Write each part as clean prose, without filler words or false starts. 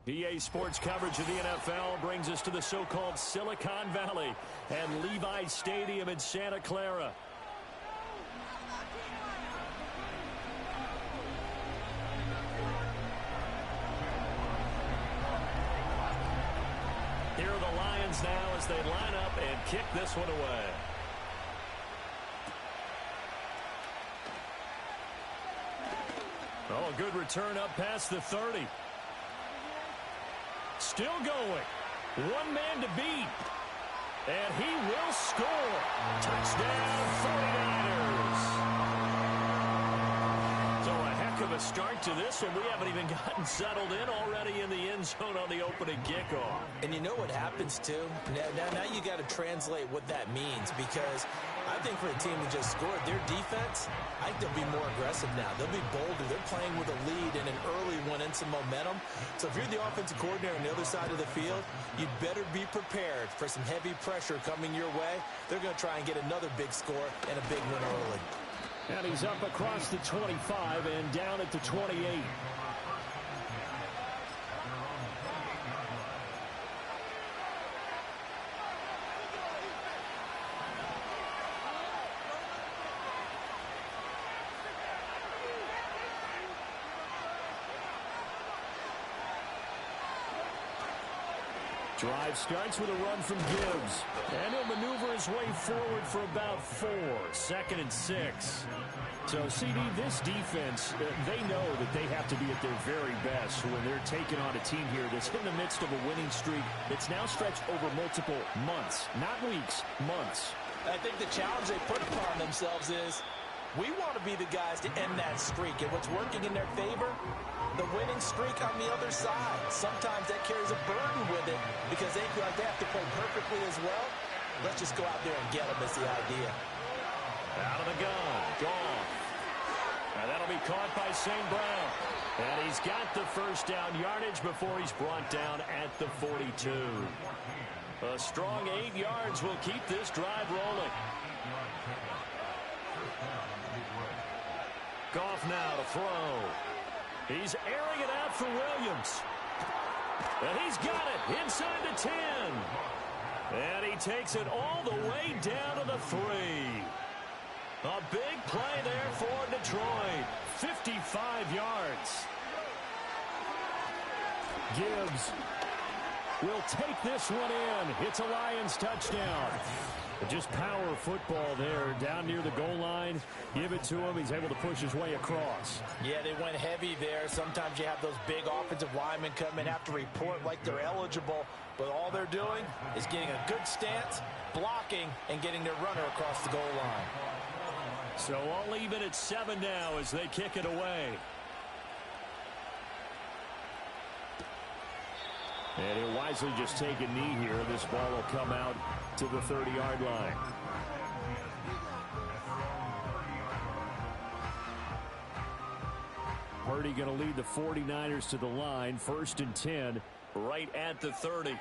EA Sports coverage of the NFL brings us to the so-called Silicon Valley and Levi Stadium in Santa Clara. Here are the Lions now as they line up and kick this one away. Oh, a good return up past the 30. Still going. One man to beat. And he will score. Touchdown, 49ers. So a heck of a start to this one. We haven't even gotten settled in already in the end zone on the opening kickoff. And you know what happens, too? Now you got to translate what that means, because I think for a team that just scored, their defense, I think they'll be more aggressive now. They'll be bolder. They're playing with a lead and an early one and some momentum. So if you're the offensive coordinator on the other side of the field, you'd better be prepared for some heavy pressure coming your way. They're going to try and get another big score and a big win early. And he's up across the 25 and down at the 28. Drive starts with a run from Gibbs. And he'll maneuver his way forward for about 4. 2nd and 6. So, CD, this defense, they know that they have to be at their very best when they're taking on a team here that's in the midst of a winning streak that's now stretched over multiple months. Not weeks, months. I think the challenge they put upon themselves is, we want to be the guys to end that streak. And what's working in their favor? The winning streak on the other side. Sometimes that carries a burden with it because they feel like they have to play perfectly as well. Let's just go out there and get them is the idea. Out of the gun. Gone. And that'll be caught by St. Brown. And he's got the first down yardage before he's brought down at the 42. A strong 8 yards will keep this drive rolling. Goff now to throw. He's airing it out for Williams. And he's got it inside the 10. And he takes it all the way down to the 3. A big play there for Detroit. 55 yards. Gibbs will take this one in. It's a Lions touchdown. Just power football there down near the goal line. Give it to him. He's able to push his way across. Yeah, they went heavy there. Sometimes you have those big offensive linemen come in, have to report like they're eligible. But all they're doing is getting a good stance, blocking, and getting their runner across the goal line. So all even at 7 now as they kick it away. And he'll wisely just take a knee here. This ball will come out to the 30-yard line. Purdy going to lead the 49ers to the line. 1st and 10 right at the 30.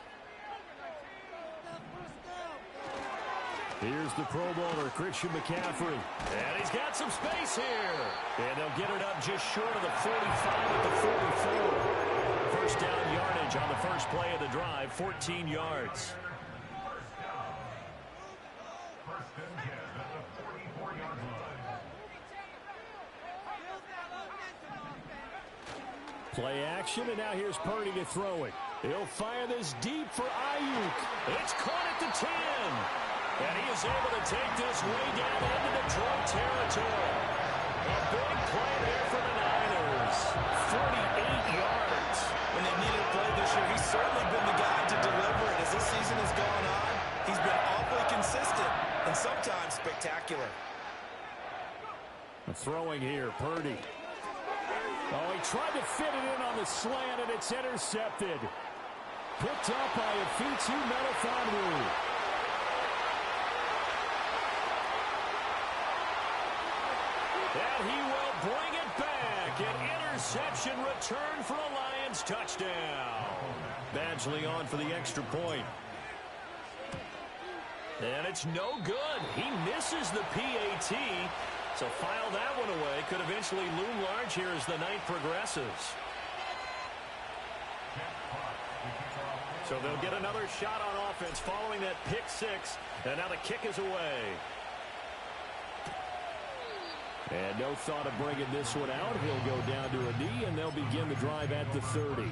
Here's the Pro Bowler, Christian McCaffrey. And he's got some space here. And they'll get it up just short of the 45 at the 44. First down yardage on the first play of the drive, 14 yards. Play action, and now here's Purdy to throw it. He'll fire this deep for Ayuk. It's caught at the 10. And he is able to take this way down into Detroit territory. A big play there for the Niners. 48 yards. When they needed a play this year, he's certainly been the guy to deliver it. As this season has gone on, he's been awfully consistent and sometimes spectacular. Throwing here, Purdy. Oh, he tried to fit it in on the slant, and it's intercepted. Picked up by Afitu Melifonwu. And he will bring it back. An interception return for a Lions touchdown. Badgley on for the extra point. And it's no good. He misses the PAT. So file that one away. Could eventually loom large here as the night progresses. So they'll get another shot on offense following that pick six. And now the kick is away. And no thought of bringing this one out. He'll go down to a knee, and they'll begin the drive at the 30.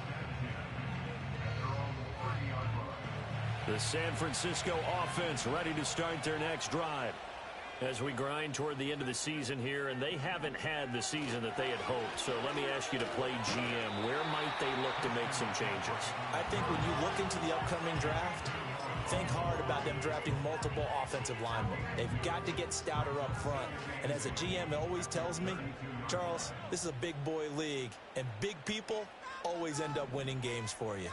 The San Francisco offense ready to start their next drive. As we grind toward the end of the season here, and they haven't had the season that they had hoped. So let me ask you to play GM. Where might they look to make some changes? I think when you look into the upcoming draft, think hard about them drafting multiple offensive linemen. They've got to get stouter up front. And as a GM always tells me, Charles, this is a big boy league, and big people always end up winning games for you.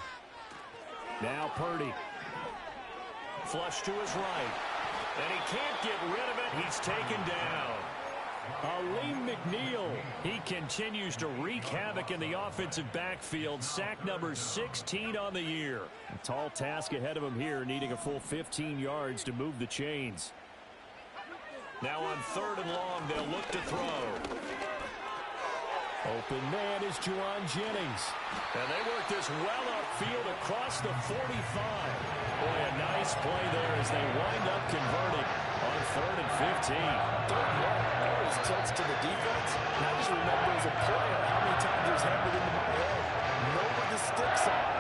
Now Purdy. Flush to his right. And he can't get rid of it. He's taken down. Aleem McNeil. He continues to wreak havoc in the offensive backfield. Sack number 16 on the year. A tall task ahead of him here, needing a full 15 yards to move the chains. Now on 3rd and long, they'll look to throw. Open man is Juwan Jennings. And they work this well upfield across the 45. Boy, a nice play there as they wind up converting on 3rd and 15. 3rd and long always tilts to the defense. And I just remember as a player how many times it was hammered into my head. Know where the sticks are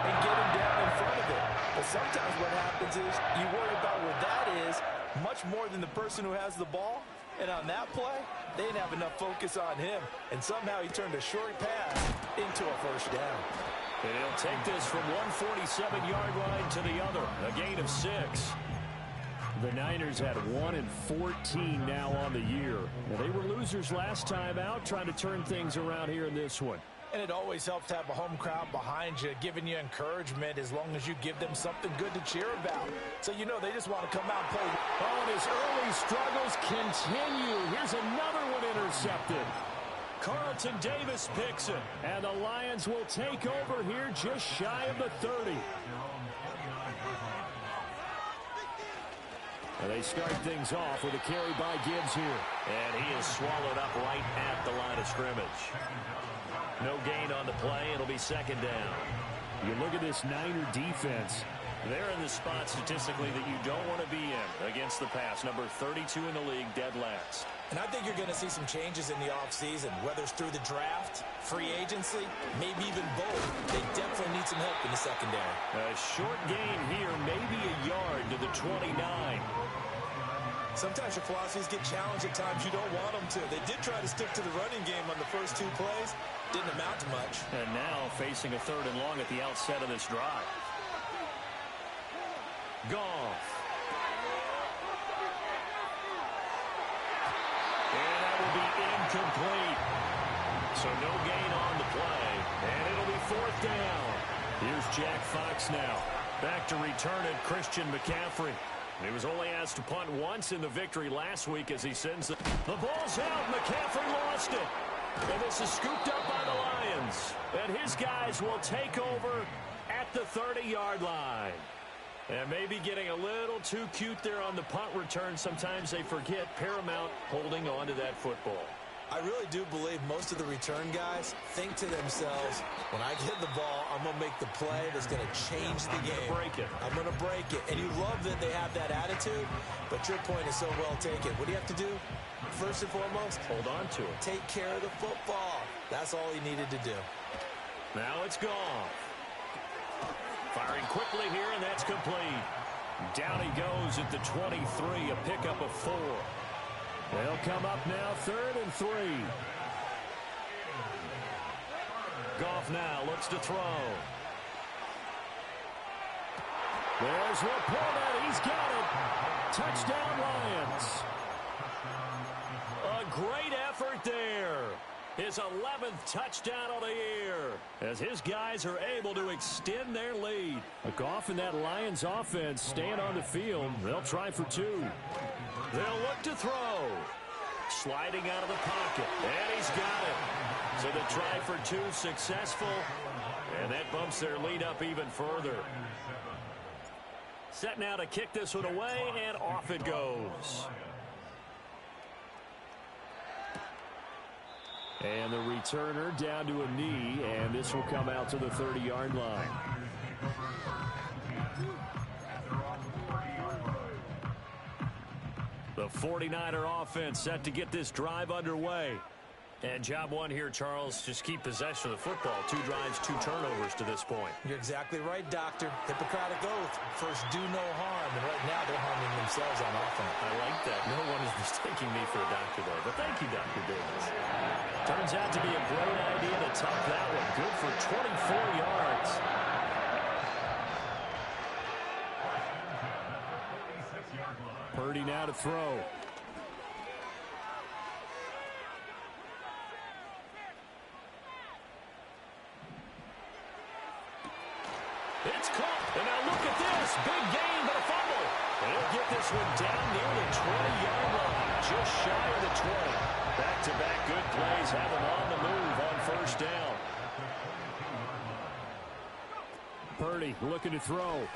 and get him down in front of it. But sometimes what happens is you worry about where that is much more than the person who has the ball. And on that play, they didn't have enough focus on him. And somehow he turned a short pass into a first down. And he'll take this from 147-yard line to the other. A gain of 6. The Niners had 1 and 14 now on the year. Now, they were losers last time out, trying to turn things around here in this one. And it always helps to have a home crowd behind you, giving you encouragement as long as you give them something good to cheer about. So you know they just want to come out and play. Oh, and his early struggles continue. Here's another one intercepted. Carlton Davis picks it. And the Lions will take over here just shy of the 30. And they start things off with a carry by Gibbs here. And he is swallowed up right at the line of scrimmage. No gain on the play. It'll be 2nd down. You look at this Niner defense. They're in the spot statistically that you don't want to be in against the pass. Number 32 in the league, dead last. And I think you're going to see some changes in the offseason, whether it's through the draft, free agency, maybe even both. They definitely need some help in the secondary. A short gain here, maybe a yard to the 29. Sometimes your philosophies get challenged at times you don't want them to. They did try to stick to the running game on the first 2 plays. Didn't amount to much. And now facing a 3rd and long at the outset of this drive. Goff. And that will be incomplete. So no gain on the play. And it'll be 4th down. Here's Jack Fox now. Back to return it, Christian McCaffrey. He was only asked to punt once in the victory last week as he sends the ball's out. McCaffrey lost it. And this is scooped up by the Lions. And his guys will take over at the 30-yard line. And maybe getting a little too cute there on the punt return. Sometimes they forget paramount holding on to that football. I really do believe most of the return guys think to themselves, when I get the ball, I'm going to make the play that's going to change the game. I'm going to break it. And you love that they have that attitude, but your point is so well taken. What do you have to do? First and foremost, hold on to it. Take care of the football. That's all he needed to do. Now it's Goff. Firing quickly here, and that's complete. Down he goes at the 23, a pickup of 4. They'll come up now 3rd and 3. Goff now looks to throw. There's Laporta. He's got it. Touchdown, Lions. A great effort there. His 11th touchdown of the year as his guys are able to extend their lead. Goff and that Lions offense staying on the field. They'll try for 2. They'll look to throw. Sliding out of the pocket. And he's got it. So the try for 2 successful. And that bumps their lead up even further. Set now to kick this one away, and off it goes. And the returner down to a knee, and this will come out to the 30-yard line. The 49er offense set to get this drive underway. And job one here, Charles, just keep possession of the football. 2 drives, 2 turnovers to this point. You're exactly right, Doctor. Hippocratic oath. First, do no harm. And right now, they're harming themselves on offense. I like that. No one is mistaking me for a doctor there. But thank you, Dr. Davis. Turns out to be a great idea to tuck that one. Good for 24 yards. Purdy now to throw. It's caught. And now look at this. Big gain, but a fumble. And he'll get this one down near the 20-yard line. Just shy of the 20. Back-to-back good plays have him on the move on first down. Purdy looking to throw.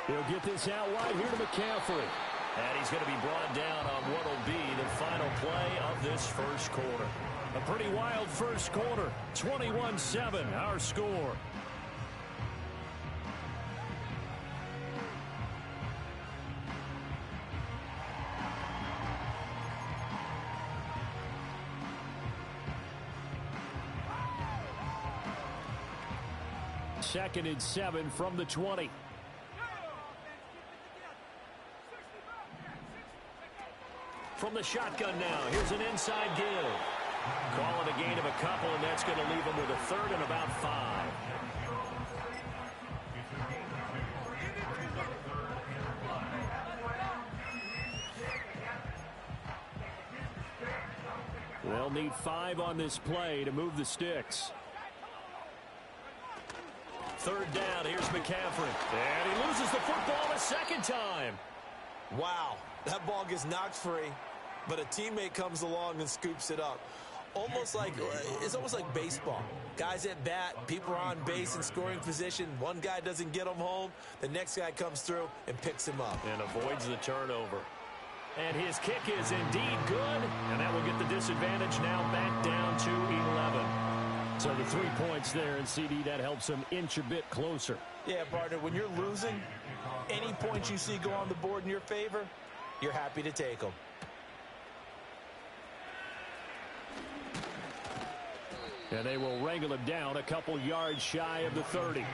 He'll get this out wide here to McCaffrey. And he's going to be brought down on what will be the final play of this first quarter. A pretty wild first quarter. 21-7, our score. Second and 7 from the 20. From the shotgun now, here's an inside give. Call it a gain of a couple, and that's going to leave him with a third and about 5. They'll need 5 on this play to move the sticks. Third down, here's McCaffrey. And he loses the football a second time. Wow, that ball gets knocked free, but a teammate comes along and scoops it up. It's almost like baseball. Guys at bat, people are on base in scoring position. One guy doesn't get him home. The next guy comes through and picks him up. And avoids the turnover. And his kick is indeed good, and that will get the disadvantage now back down to 11. So the 3 points there, and CD, that helps him inch a bit closer. Yeah, partner, when you're losing, any points you see go on the board in your favor, you're happy to take them. And they will wrangle him down a couple yards shy of the 30.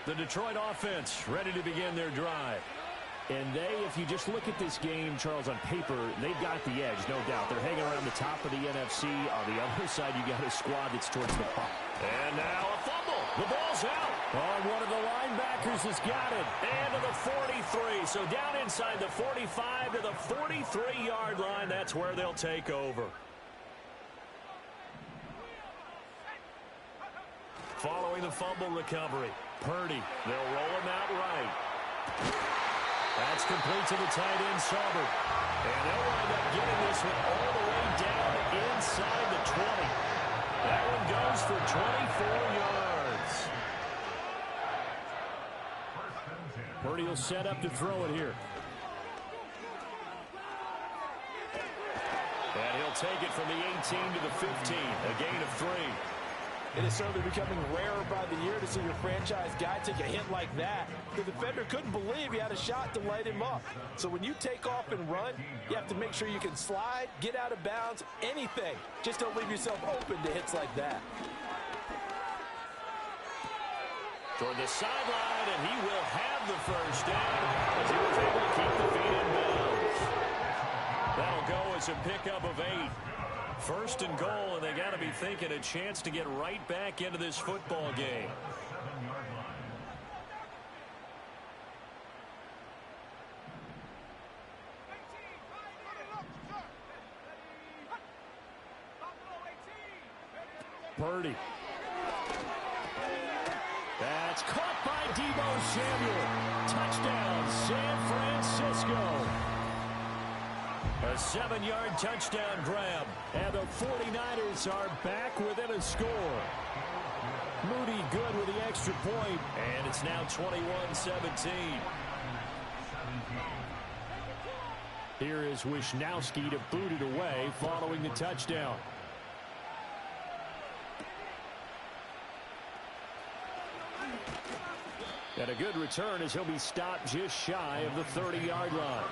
The Detroit offense ready to begin their drive. And if you just look at this game, Charles, on paper, they've got the edge, no doubt. They're hanging around the top of the NFC. On the other side, you got a squad that's towards the top. And now a fumble. The ball's out. Oh, one of the linebackers has got it. And to the 43. So down inside the 45 to the 43-yard line. That's where they'll take over. Following the fumble recovery, Purdy. They'll roll him out right. That's complete to the tight end, Saubert. And they'll wind up getting this one all the way down inside the 20. That one goes for 24 yards. Purdy will set up to throw it here. And he'll take it from the 18 to the 15, a gain of 3. It is certainly becoming rarer by the year to see your franchise guy take a hit like that. The defender couldn't believe he had a shot to light him up. So when you take off and run, you have to make sure you can slide, get out of bounds, anything. Just don't leave yourself open to hits like that. Toward the sideline, and he will have the first down as he was able to keep the feet in bounds. That'll go as a pickup of 8. First and goal, and they got to be thinking a chance to get right back into this football game. Purdy. That's caught by Deebo Samuel. Touchdown, San Francisco. A 7-yard touchdown grab, and the 49ers are back within a score. Moody good with the extra point, and it's now 21-17. Here is Wisnowski to boot it away following the touchdown. And a good return as he'll be stopped just shy of the 30-yard line.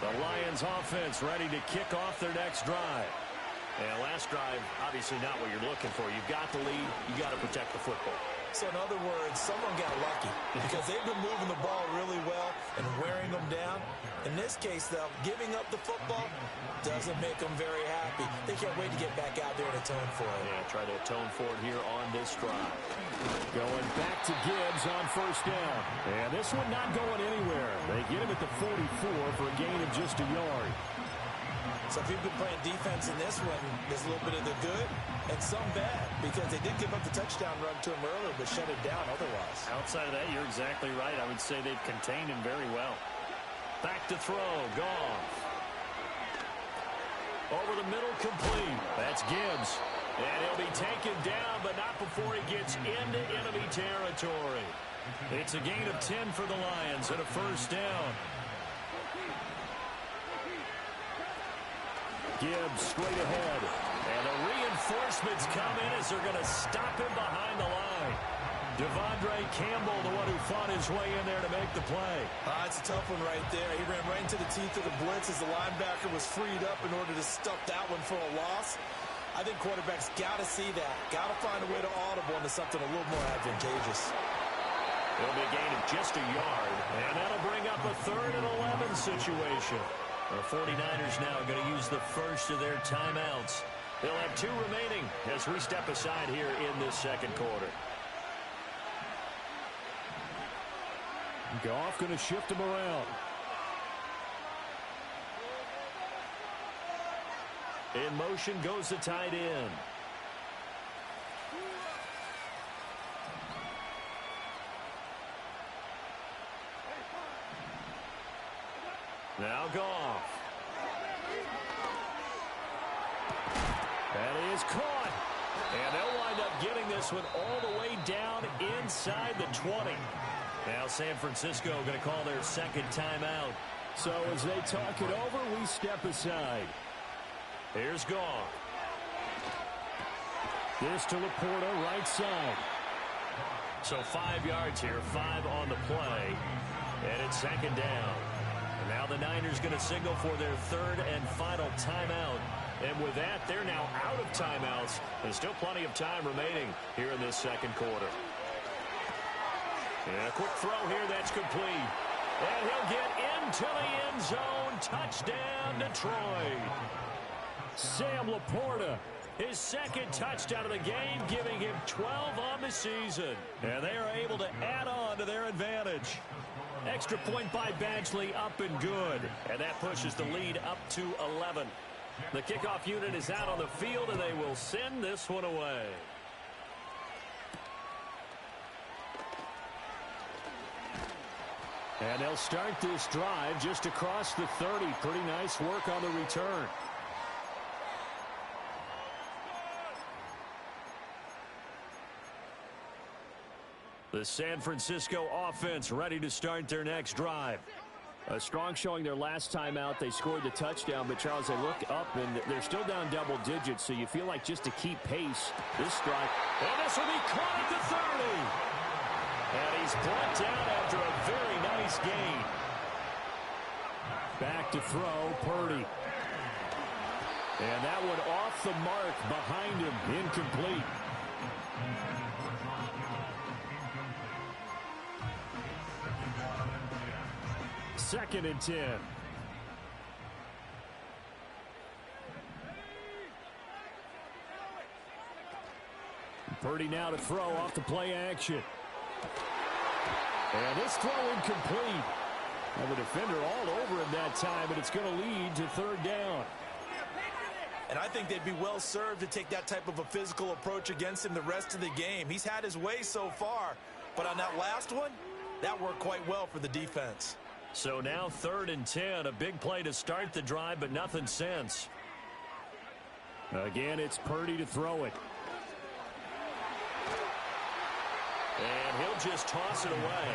The Lions offense ready to kick off their next drive. And last drive, obviously not what you're looking for. You've got the lead. You got to protect the football. So in other words, someone got lucky because they've been moving the ball really well and wearing them down. In this case, though, giving up the football doesn't make them very happy. They can't wait to get back out there and atone for it. Yeah, try to atone for it here on this drive. Going back to Gibbs on first down. And this one not going anywhere. They get him at the 44 for a gain of just a yard. So if you've been playing defense in this one, there's a little bit of the good and some bad because they did give up the touchdown run to him earlier but shut it down otherwise. Outside of that, you're exactly right. I would say they've contained him very well. Back to throw. Goff. Over the middle, complete. That's Gibbs. And he'll be taken down, but not before he gets into enemy territory. It's a gain of 10 for the Lions and a first down. Gibbs straight ahead. And the reinforcements come in as they're going to stop him behind the line. Devondre Campbell, the one who fought his way in there to make the play. It's a tough one right there. He ran right into the teeth of the blitz as the linebacker was freed up in order to stuff that one for a loss. I think quarterbacks got to see that. Got to find a way to audible into something a little more advantageous. It'll be a gain of just a yard. And that'll bring up a 3rd and 11 situation. The 49ers now going to use the first of their timeouts. They'll have 2 remaining as we step aside here in this second quarter. Goff going to shift him around. In motion goes the tight end. Now Goff. And he is caught. And they'll wind up getting this one all the way down inside the 20. Now San Francisco going to call their second timeout. So as they talk it over, we step aside. Here's Goff. This to Laporta, right side. So 5 yards here, 5 on the play. And it's second down. And now the Niners going to signal for their 3rd and final timeout. And with that, they're now out of timeouts. There's still plenty of time remaining here in this second quarter. And a quick throw here, that's complete. And he'll get into the end zone. Touchdown, Detroit. Sam Laporta, his second touchdown of the game, giving him 12 on the season. And they are able to add on to their advantage. Extra point by Badgley, up and good. And that pushes the lead up to 11. The kickoff unit is out on the field, and they will send this one away. And they'll start this drive just across the 30. Pretty nice work on the return. The San Francisco offense ready to start their next drive. A strong showing their last time out. They scored the touchdown, but Charles, they look up and they're still down double digits, so you feel like just to keep pace, this strike. And this will be caught at the 30. And he's brought down after a very nice gain. Back to throw, Purdy. And that one off the mark behind him, incomplete. Second and 10. Purdy now to throw off the play action. And this throw incomplete. And the defender all over him that time, but it's going to lead to 3rd down. And I think they'd be well served to take that type of a physical approach against him the rest of the game. He's had his way so far, but on that last one, that worked quite well for the defense. So now 3rd and 10, a big play to start the drive, but nothing since. Again, it's Purdy to throw it. just toss it away.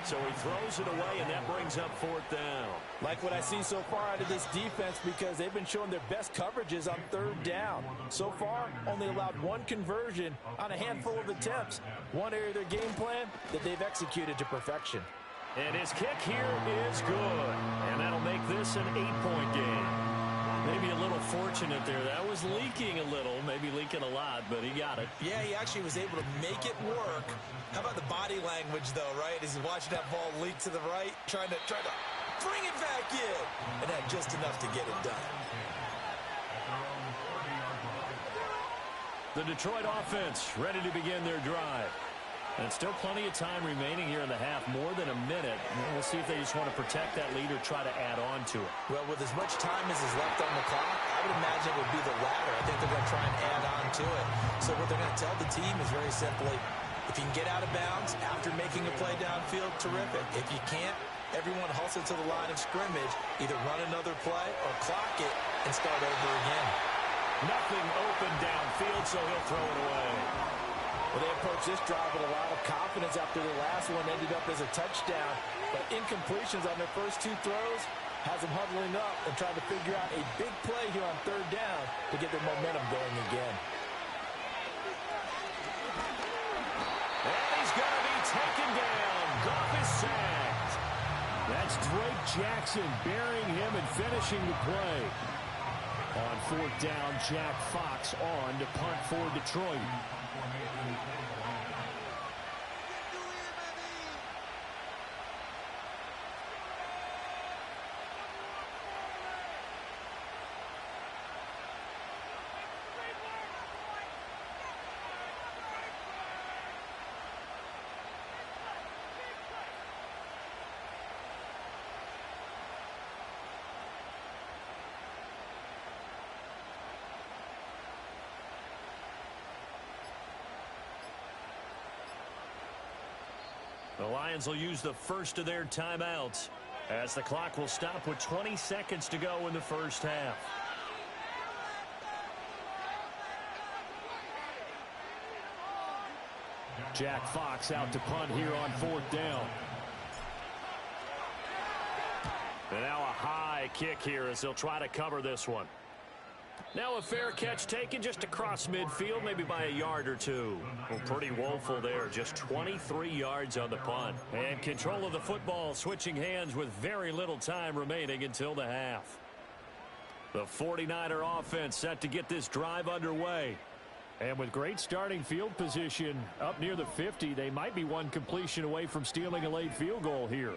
So he throws it away, and that brings up 4th down. Like what I see so far out of this defense, because they've been showing their best coverages on 3rd down. So far, only allowed 1 conversion on a handful of attempts. One area of their game plan that they've executed to perfection. And his kick here is good. And that'll make this an 8-point game. Maybe a little fortunate there. That was leaking a little, maybe leaking a lot, but he got it. Yeah, he actually was able to make it work. How about the body language, though, right? As he's watching that ball leak to the right, trying to bring it back in. And had just enough to get it done. The Detroit offense ready to begin their drive. And still plenty of time remaining here in the half, more than a minute. We'll see if they just want to protect that lead or try to add on to it. Well, with as much time as is left on the clock, I would imagine it would be the latter. I think they're going to try and add on to it. So what they're going to tell the team is very simply, if you can get out of bounds after making a play downfield, terrific. If you can't, everyone hustle to the line of scrimmage, either run another play or clock it and start over again. Nothing open downfield, so he'll throw it away. Well, they approached this drive with a lot of confidence after the last one ended up as a touchdown. But incompletions on their first 2 throws has them huddling up and trying to figure out a big play here on 3rd down to get their momentum going again. And he's going to be taken down. Goff is sacked. That's Drake Jackson burying him and finishing the play. On 4th down, Jack Fox on to punt for Detroit. The Lions will use the first of their timeouts as the clock will stop with 20 seconds to go in the first half. Jack Fox out to punt here on 4th down. And now a high kick here as they'll try to cover this one. Now a fair catch taken just across midfield, maybe by a yard or 2. Well, pretty woeful there, just 23 yards on the punt. And control of the football switching hands with very little time remaining until the half. The 49er offense set to get this drive underway. And with great starting field position up near the 50, they might be one completion away from stealing a late field goal here.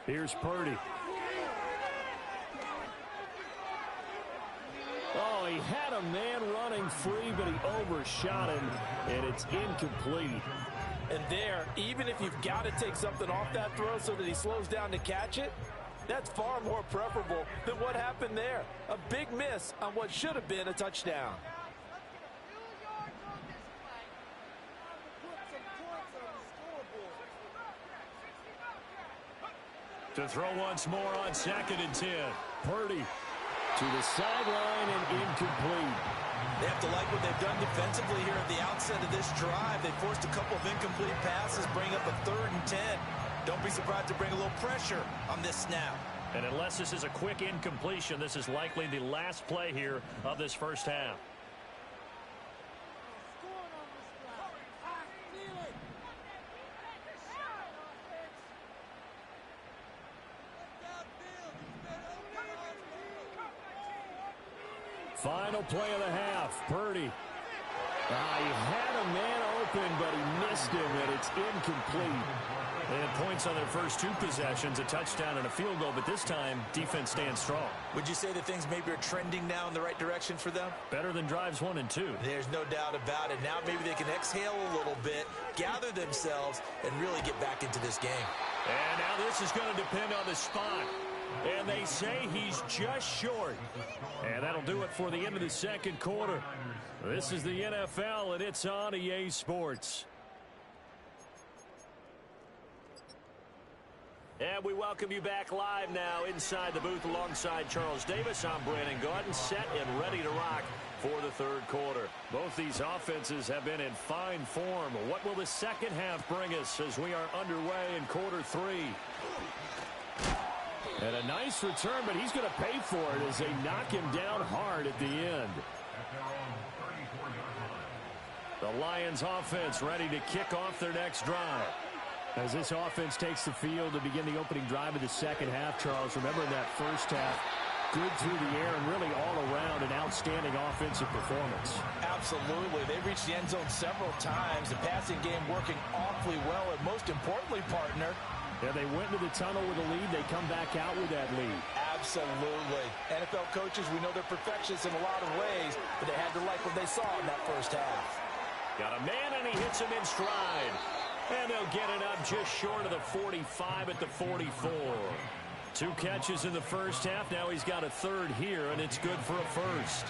Here's Purdy. Oh, he had a man running free, but he overshot him, and it's incomplete. And there, even if you've got to take something off that throw so that he slows down to catch it, that's far more preferable than what happened there. A big miss on what should have been a touchdown. To throw once more on 2nd and 10. Purdy to the sideline and incomplete. They have to like what they've done defensively here at the outset of this drive. They forced a couple of incomplete passes, bring up a 3rd and 10. Don't be surprised to bring a little pressure on this snap. And unless this is a quick incompletion, this is likely the last play here of this first half. Final play of the half. Purdy. He had a man open, but he missed him, and it's incomplete. They had points on their first 2 possessions, a touchdown and a field goal, but this time, defense stands strong. Would you say that things maybe are trending now in the right direction for them? Better than drives 1 and 2. There's no doubt about it. Now maybe they can exhale a little bit, gather themselves, and really get back into this game. And now this is going to depend on the spot. And they say he's just short. And that'll do it for the end of the second quarter. This is the NFL, and it's on EA Sports. And we welcome you back live now inside the booth alongside Charles Davis. I'm Brandon Gaudin, set and ready to rock for the third quarter. Both these offenses have been in fine form. What will the second half bring us as we are underway in quarter three? And a nice return, but he's going to pay for it as they knock him down hard at the end. The Lions offense ready to kick off their next drive. As this offense takes the field to begin the opening drive of the second half, Charles, remember in that first half, good through the air and really all around an outstanding offensive performance. Absolutely. They reached the end zone several times. The passing game working awfully well, and most importantly, partner, yeah, they went into the tunnel with a lead. They come back out with that lead. Absolutely. NFL coaches, we know they're perfectionists in a lot of ways, but they had to like what they saw in that first half. Got a man, and he hits him in stride. And they'll get it up just short of the 45 at the 44. 2 catches in the first half. Now he's got a third here, and it's good for a first.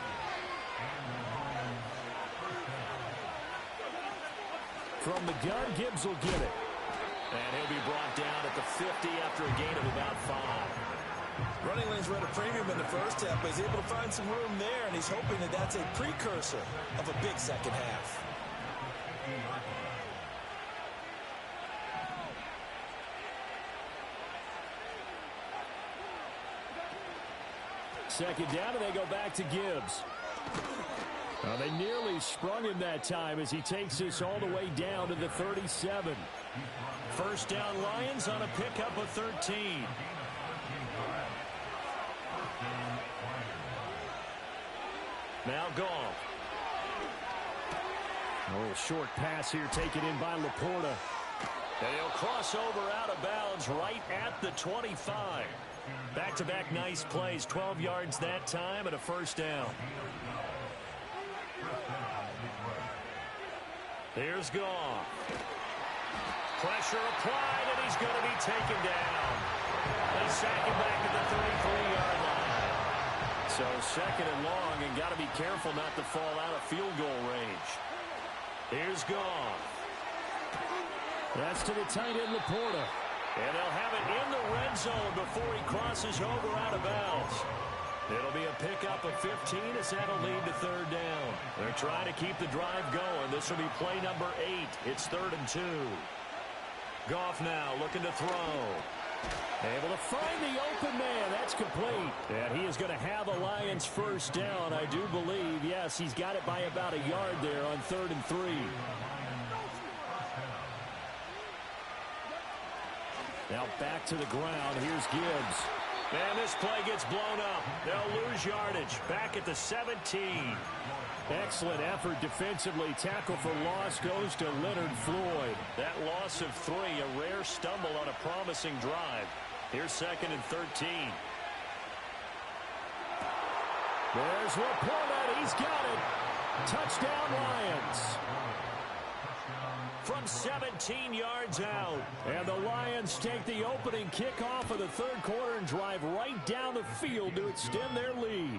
From the gun, Gibbs will get it. And he'll be brought down at the 50 after a gain of about 5. Running lanes were at a premium in the first half, but he's able to find some room there, and he's hoping that that's a precursor of a big second half. Second down, and they go back to Gibbs. They nearly sprung him that time as he takes this all the way down to the 37. First down, Lions on a pickup of 13. Now Goff. A little short pass here taken in by Laporta. And he'll cross over out of bounds right at the 25. Back-to-back nice plays, 12 yards that time and a first down. Here's Goff. Pressure applied, and he's going to be taken down. They sack him back at the 33-yard line. So second and long, and got to be careful not to fall out of field goal range. Here's Goff. That's to the tight end, Laporta. And they'll have it in the red zone before he crosses over out of bounds. It'll be a pickup of 15 as that'll lead to third down. They're trying to keep the drive going. This will be play number 8. It's 3rd and 2. Goff now looking to throw. Able to find the open man. That's complete. And he is going to have the Lions first down, I do believe. Yes, he's got it by about a yard there on 3rd and 3. Now back to the ground. Here's Gibbs. And this play gets blown up. They'll lose yardage. Back at the 17. Excellent effort defensively. Tackle for loss goes to Leonard Floyd. That loss of 3, a rare stumble on a promising drive. Here's 2nd and 13. There's Laporta. He's got it. Touchdown, Lions. From 17 yards out. And the Lions take the opening kickoff of the third quarter and drive right down the field to extend their lead.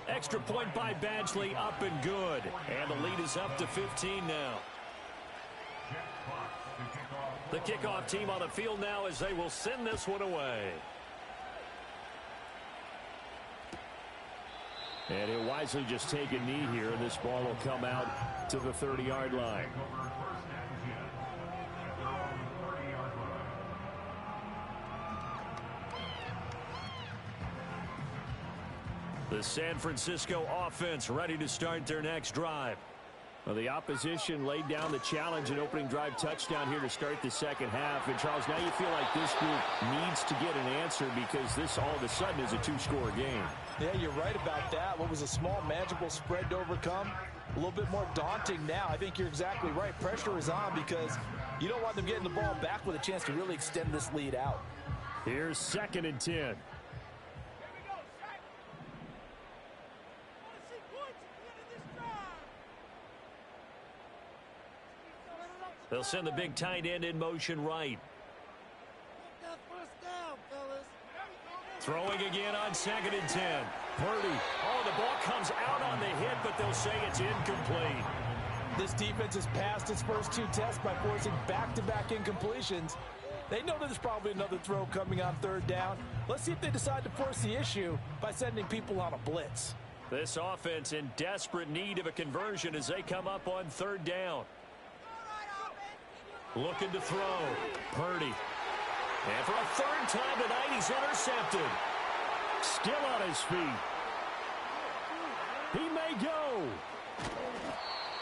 Extra point by Badgley, up and good. And the lead is up to 15 now. The kickoff team on the field now as they will send this one away. And he'll wisely just take a knee here, and this ball will come out to the 30-yard line. The San Francisco offense ready to start their next drive. Well, the opposition laid down the challenge and opening drive touchdown here to start the second half. And, Charles, now you feel like this group needs to get an answer because this all of a sudden is a 2-score game. Yeah, you're right about that. What was a small, manageable spread to overcome, a little bit more daunting now. I think you're exactly right. Pressure is on because you don't want them getting the ball back with a chance to really extend this lead out. Here's 2nd and 10. They'll send the big tight end in motion right. Throwing again on 2nd and 10. Purdy. Oh, the ball comes out on the hit, but they'll say it's incomplete. This defense has passed its first 2 tests by forcing back-to-back incompletions. They know there's probably another throw coming on third down. Let's see if they decide to force the issue by sending people on a blitz. This offense in desperate need of a conversion as they come up on third down. Looking to throw. Purdy. And for a third time tonight, he's intercepted. Still on his feet. He may go.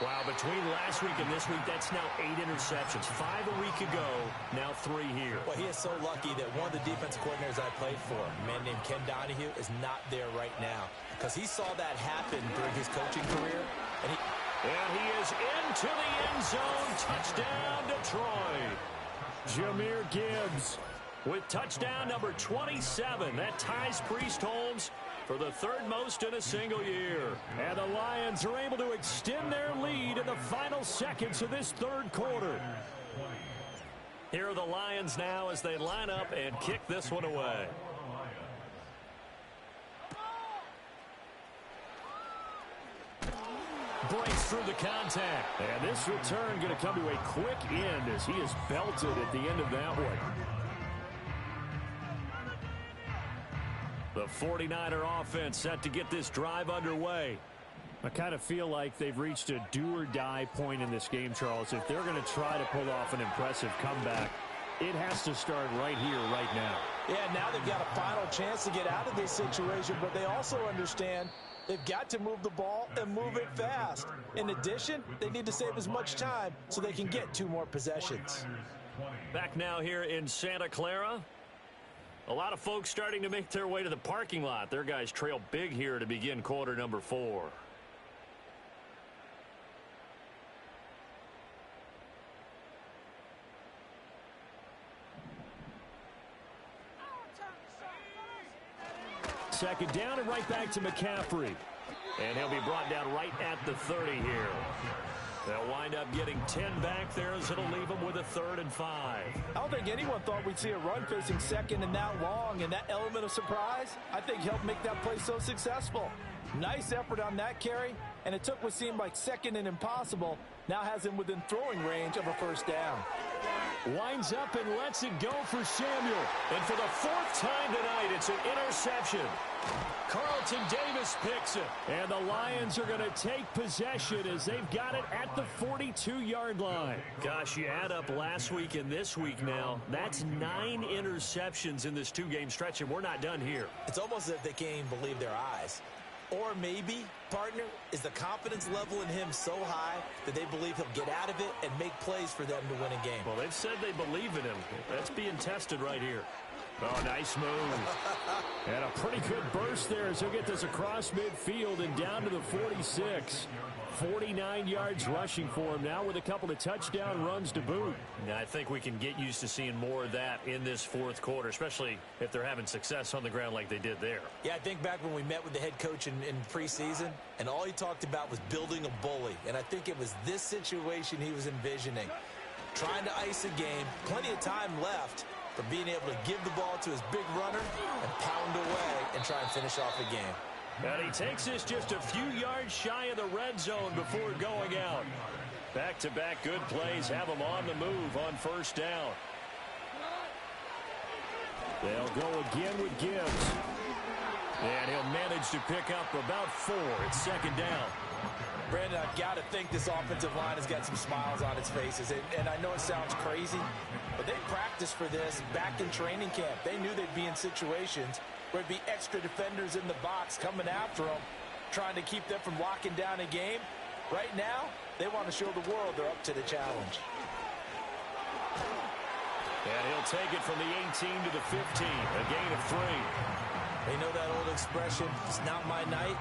Wow, between last week and this week, that's now 8 interceptions. 5 a week ago, now 3 here. Well, he is so lucky that one of the defensive coordinators I played for, a man named Ken Donahue, is not there right now. Because he saw that happen during his coaching career. And he is into the end zone. Touchdown, Detroit. Jahmyr Gibbs with touchdown number 27. That ties Priest Holmes for the third most in a single year. And the Lions are able to extend their lead in the final seconds of this third quarter. Here are the Lions now as they line up and kick this one away. Breaks through the contact. And this return going to come to a quick end as he is belted at the end of that one. The 49er offense set to get this drive underway. I kind of feel like they've reached a do-or-die point in this game, Charles. If they're going to try to pull off an impressive comeback, it has to start right here, right now. Yeah, now they've got a final chance to get out of this situation, but they also understand they've got to move the ball and move it fast. In addition, they need to save as much time so they can get 2 more possessions. Back now here in Santa Clara. A lot of folks starting to make their way to the parking lot. Their guys trail big here to begin quarter number 4. Second down and right back to McCaffrey. And he'll be brought down right at the 30 here. They'll wind up getting 10 back there as it'll leave them with a 3rd and 5. I don't think anyone thought we'd see a run facing second and that long, and that element of surprise, I think, helped make that play so successful. Nice effort on that carry, and it took what seemed like second and impossible, now has him within throwing range of a first down. Winds up and lets it go for Samuel. And for the 4th time tonight, it's an interception. Carlton Davis picks it. And the Lions are going to take possession as they've got it at the 42-yard line. Gosh, you add up last week and this week now, that's 9 interceptions in this 2-game stretch, and we're not done here. It's almost as if they can't even believe their eyes. Or maybe, partner, is the confidence level in him so high that they believe he'll get out of it and make plays for them to win a game. Well, they've said they believe in him. That's being tested right here. Oh, nice move. And a pretty good burst there as he'll get this across midfield and down to the 46. 49 yards rushing for him now with a couple of touchdown runs to boot. Now, I think we can get used to seeing more of that in this 4th quarter, especially if they're having success on the ground like they did there. Yeah, I think back when we met with the head coach in preseason, and all he talked about was building a bully. And I think it was this situation he was envisioning. Trying to ice a game, plenty of time left for being able to give the ball to his big runner and pound away and try and finish off the game. And he takes this just a few yards shy of the red zone before going out. Back-to-back good plays have him on the move on first down. They'll go again with Gibbs. And he'll manage to pick up about 4 at second down. Brandon, I've got to think this offensive line has got some smiles on its faces. And I know it sounds crazy, but they practiced for this back in training camp. They knew they'd be in situations where it'd be extra defenders in the box coming after them, trying to keep them from locking down a game. Right now, they want to show the world they're up to the challenge. And he'll take it from the 18 to the 15, a gain of 3. They know that old expression, it's not my night.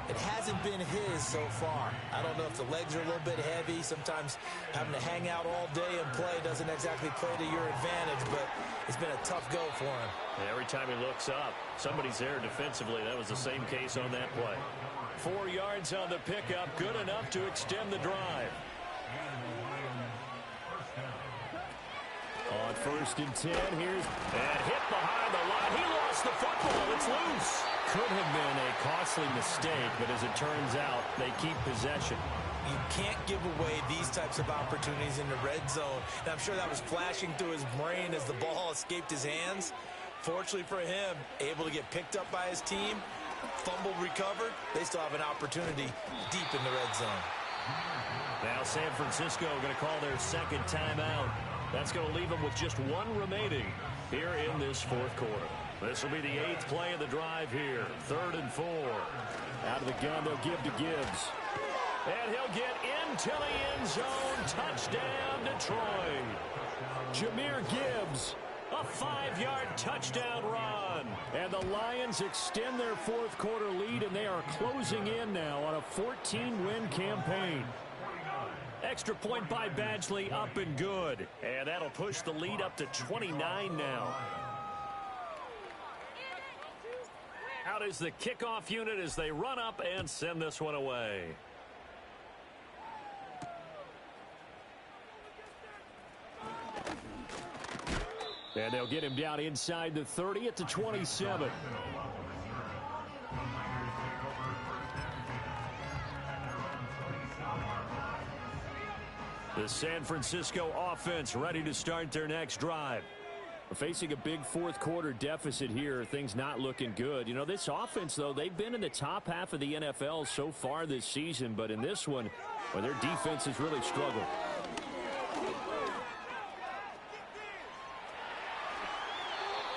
It hasn't been his so far. I don't know if the legs are a little bit heavy. Sometimes having to hang out all day and play doesn't exactly play to your advantage, but it's been a tough go for him. And every time he looks up, somebody's there defensively. That was the same case on that play. 4 yards on the pickup, good enough to extend the drive. On 1st and 10, here's and hit behind the line. He lost the football. It's loose. Could have been a costly mistake, but as it turns out, they keep possession. You can't give away these types of opportunities in the red zone. And I'm sure that was flashing through his brain as the ball escaped his hands. Fortunately for him, able to get picked up by his team, fumbled, recovered. They still have an opportunity deep in the red zone. Now San Francisco going to call their second timeout. That's going to leave them with just one remaining here in this fourth quarter. This will be the 8th play of the drive here. 3rd and 4. Out of the gun, they'll give to Gibbs. And he'll get into the end zone. Touchdown, Detroit. Jahmyr Gibbs, a 5-yard touchdown run. And the Lions extend their fourth quarter lead, and they are closing in now on a 14-win campaign. Extra point by Badgley, up and good. And that'll push the lead up to 29 now. Out is the kickoff unit as they run up and send this one away. And they'll get him down inside the 30 at the 27. The San Francisco offense ready to start their next drive. We're facing a big fourth quarter deficit here. Things not looking good. You know, this offense, though, they've been in the top half of the NFL so far this season. But in this one, well, their defense has really struggled.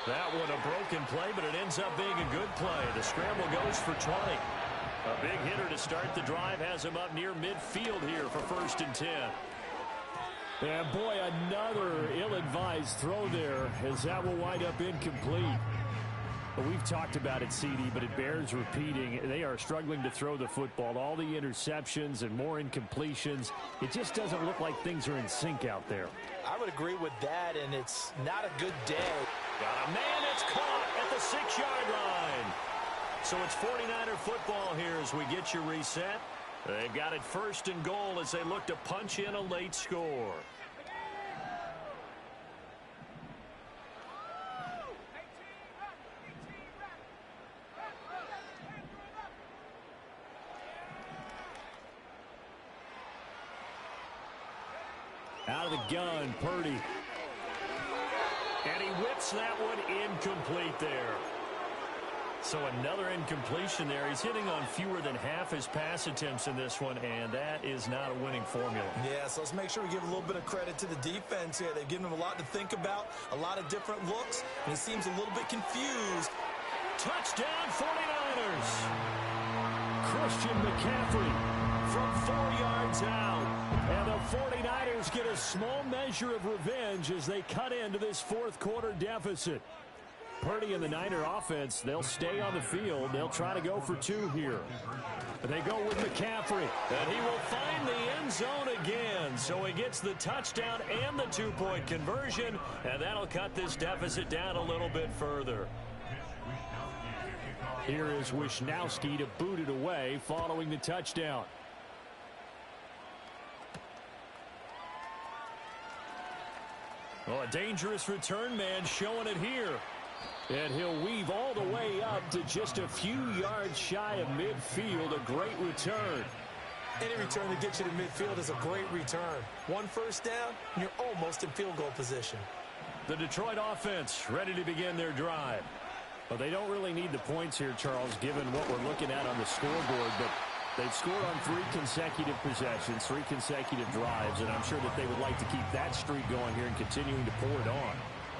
That one a broken play, but it ends up being a good play. The scramble goes for 20. A big hitter to start the drive has him up near midfield here for 1st and 10. And boy, another ill-advised throw there as that will wind up incomplete. But we've talked about it, CD, but it bears repeating. They are struggling to throw the football. All the interceptions and more incompletions. It just doesn't look like things are in sync out there. I would agree with that, and it's not a good day. Got a man that's caught at the 6-yard line. So it's 49er football here as we get you reset. They've got it 1st and goal as they look to punch in a late score. Out of the gun, Purdy. And he whips that one incomplete there. So another incompletion there. He's hitting on fewer than half his pass attempts in this one, and that is not a winning formula. Yeah, so let's make sure we give a little bit of credit to the defense here. They've given him a lot to think about, a lot of different looks, and he seems a little bit confused. Touchdown, 49ers. Christian McCaffrey from 4 yards out. And the 49ers get a small measure of revenge as they cut into this fourth quarter deficit. Purdy and the Niner offense, they'll stay on the field. They'll try to go for 2 here. But they go with McCaffrey. And he will find the end zone again. So he gets the touchdown and the 2-point conversion. And that'll cut this deficit down a little bit further. Here is Wisnowski to boot it away following the touchdown. Well, a dangerous return man showing it here. And he'll weave all the way up to just a few yards shy of midfield. A great return. Any return that gets you to midfield is a great return. 1 first down, and you're almost in field goal position. The Detroit offense ready to begin their drive. Well, they don't really need the points here, Charles, given what we're looking at on the scoreboard. But they've scored on 3 consecutive possessions, 3 consecutive drives, and I'm sure that they would like to keep that streak going here and continuing to pour it on.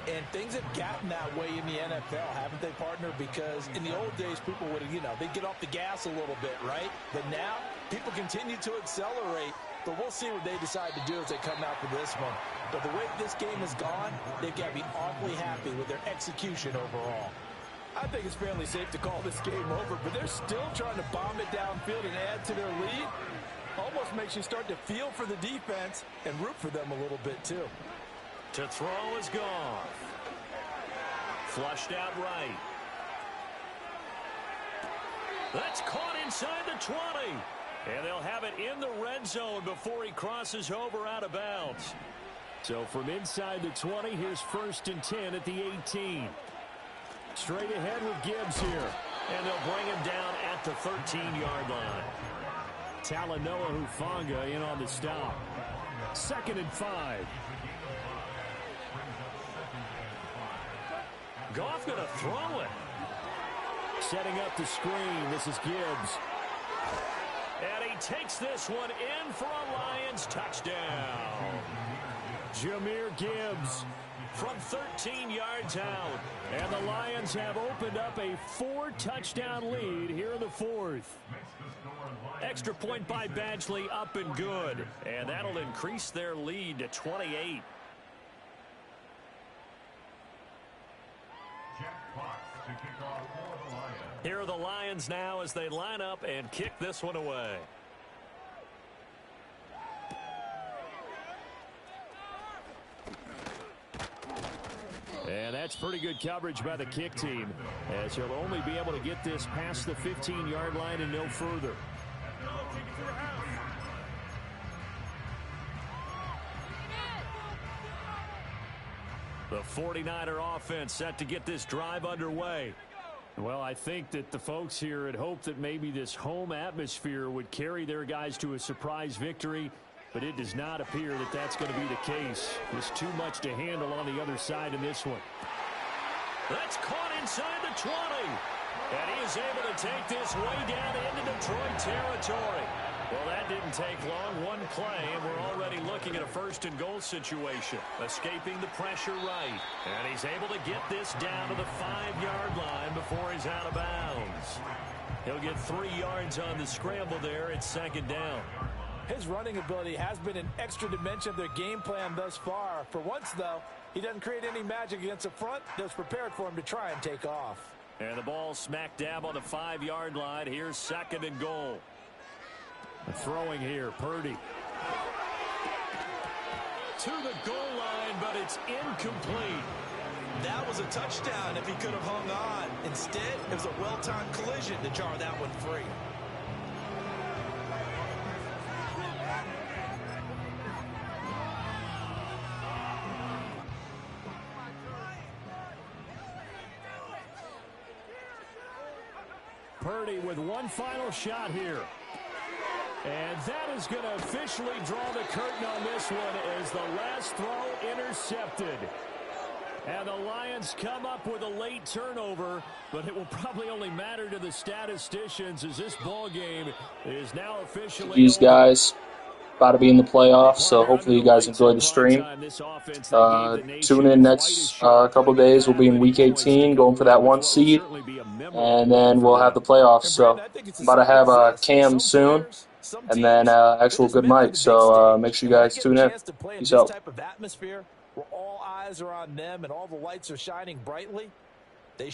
And things have gotten that way in the NFL, haven't they, partner? Because in the old days, people would, they'd get off the gas a little bit, right? But now, people continue to accelerate. But we'll see what they decide to do as they come out for this one. But the way this game has gone, they've got to be awfully happy with their execution overall. I think it's fairly safe to call this game over, but they're still trying to bomb it downfield and add to their lead. Almost makes you start to feel for the defense and root for them a little bit, too. To throw is gone. Flushed out right. That's caught inside the 20. And they'll have it in the red zone before he crosses over out of bounds. So from inside the 20, here's 1st and 10 at the 18. Straight ahead with Gibbs here. And they'll bring him down at the 13-yard line. Talanoa Hufanga in on the stop. 2nd and 5. Goff going to throw it. Setting up the screen. This is Gibbs. And he takes this one in for a Lions touchdown. Jahmyr Gibbs from 13 yards out. And the Lions have opened up a 4-touchdown lead here in the 4th. Extra point by Badgley, up and good. And that'll increase their lead to 28. Here are the Lions now as they line up and kick this one away. And that's pretty good coverage by the kick team, as he'll only be able to get this past the 15-yard line and no further. The 49er offense set to get this drive underway. Well, I think that the folks here had hoped that maybe this home atmosphere would carry their guys to a surprise victory, but it does not appear that that's going to be the case. There's too much to handle on the other side in this one. That's caught inside the 20. And he is able to take this way down into Detroit territory. Well, that didn't take long. One play, and we're already looking at a 1st and goal situation. Escaping the pressure right. And he's able to get this down to the 5-yard line before he's out of bounds. He'll get 3 yards on the scramble there at 2nd down. His running ability has been an extra dimension of their game plan thus far. For once, though, he doesn't create any magic against the front. That's prepared for him to try and take off. And the ball smack dab on the 5-yard line. Here's 2nd and goal. Throwing here, Purdy. To the goal line, but it's incomplete. That was a touchdown if he could have hung on. Instead, it was a well-timed collision to jar that one free. Purdy with one final shot here. And that is going to officially draw the curtain on this one as the last throw intercepted. And the Lions come up with a late turnover, but it will probably only matter to the statisticians as this ball game is now officially These guys about to be in the playoffs, so hopefully you guys enjoy the stream. Tune in next couple days. We'll be in Week 18, going for that 1 seed, and then we'll have the playoffs. So about to have Cam soon, and then actual good Mike. So make sure you guys tune in. Peace out. Where all eyes are on them and all the lights are shining brightly. They